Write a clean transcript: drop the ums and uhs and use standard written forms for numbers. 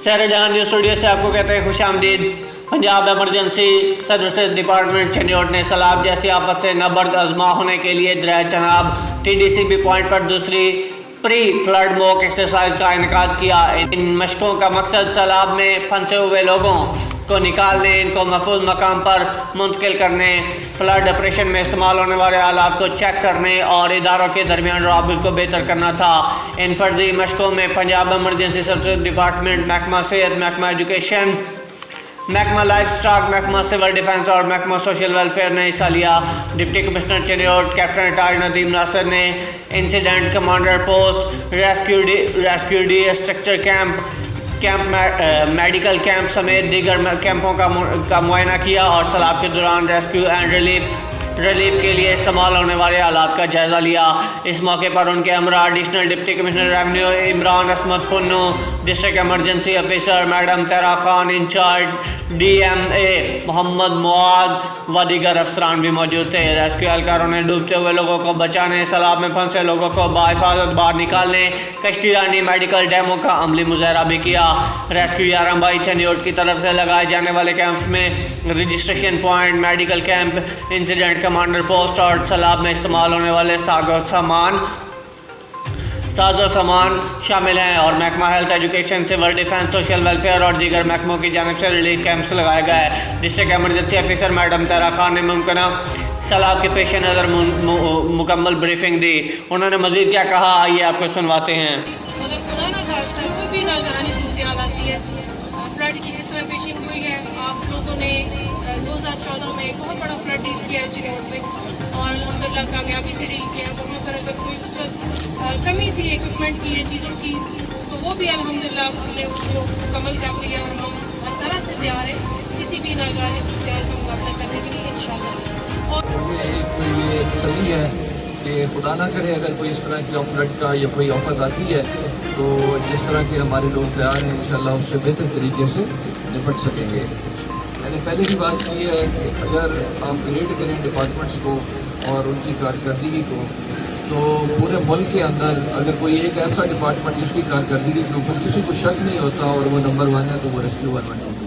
सैर जहां news studio से आपको कहते हैं खुश आमदीद। Punjab emergency services department Chiniot ने सैलाब जैसी आफत से नबर्द आजमा होने के लिए दरिया चनाब TDCB पॉइंट पर दूसरी प्री फ्लड मॉक एक्सरसाइज का इनेकाद किया। इन मशकों का मकसद सैलाब में फंसे हुए लोगों को निकालने, इनको महफूज मकाम पर मुंतकिल करने, फ्लड ऑपरेशन में इस्तेमाल होने वाले आलात को चेक करने और इदारों के दरमियान रवाबित को बेहतर करना था। इन फर्जी मशकों में पंजाब एमरजेंसी सर्विसेज डिपार्टमेंट, महकमा सेहत, महकमा एजुकेशन, महकमा लाइफ स्टॉक, महकमा सिविल डिफेंस और महकमा सोशल वेलफेयर ने हिस्सा लिया। Deputy commissioner Chiniot captain retired Nadeem Nasir ने इंसिडेंट कमांडर पोस्ट, रेस्क्यू डी स्ट्रक्चर कैंप मेडिकल कैंप समेत दीगर कैंपों का मुआयना किया और सैलाब के दौरान रेस्क्यू एंड रिलीफ के लिए इस्तेमाल होने वाले आलात का जायज़ा लिया। इस मौके पर उनके हमरा additional deputy commissioner revenue Imran Asmat Punnu, district emergency officer madam तेरा खान, इंचार्ज DMA मोहम्मद मुआद व दीगर अफसरान भी मौजूद थे। रेस्क्यू एहलकारों ने डूबते हुए लोगों को बचाने, सैलाब में फंसे लोगों को बाहिफाजत बाहर निकालने कश्ती रानी मेडिकल डेमो का अमली मुजाहरा भी किया। रेस्क्यू 11 बाई चनियोट की तरफ से लगाए जाने वाले कैंप में registration point, medical camp, incident commander post और सैलाब में इस्तेमाल होने वाले साजो सामान शामिल हैं और महकमा health, education, civil defence, social welfare और दीगर महकमों की जानिब से रिलीफ कैंप्स लगाए गए। डिस्ट्रिक्ट एमरजेंसी ऑफिसर मैडम तेरा खान ने मुमकिन सैलाब के पेश नज़र मुकम्मल ब्रीफिंग दी। उन्होंने मज़ीद क्या कहा, आइए आपको सुनवाते हैं। फ्लड की जिस तरह पेशिंग हुई है, आप लोगों ने 2014 में एक बहुत बड़ा फ्लड डील किया है चिनौट में और अल्हम्दुलिल्लाह कामयाबी से डील किया है। वहाँ पर अगर कोई उस वक्त कमी थी इक्विपमेंट की या चीज़ों की, तो वो भी अल्हम्दुलिल्लाह हमने उसको मुकम्मल कर लिया और हम हर तरह से तैयार हैं किसी भी नागवानी सूरत का मुकाबला करने के लिए इंशाअल्लाह। और ये सही है कि खुदा ना करे अगर कोई इस तरह की फ्लड का या कोई ऑफर आती है तो जिस तरह के हमारे लोग तैयार हैं इंशाल्लाह उससे बेहतर तरीके से निपट सकेंगे। मैंने पहले भी बात की है कि अगर आप ग्रेड करें डिपार्टमेंट्स को और उनकी कारकर्दगी को, तो पूरे मुल्क के अंदर अगर कोई एक ऐसा डिपार्टमेंट जिसकी कारकर्दगी के ऊपर किसी को शक नहीं होता और वो नंबर 1 है तो वो रेस्क्यू 112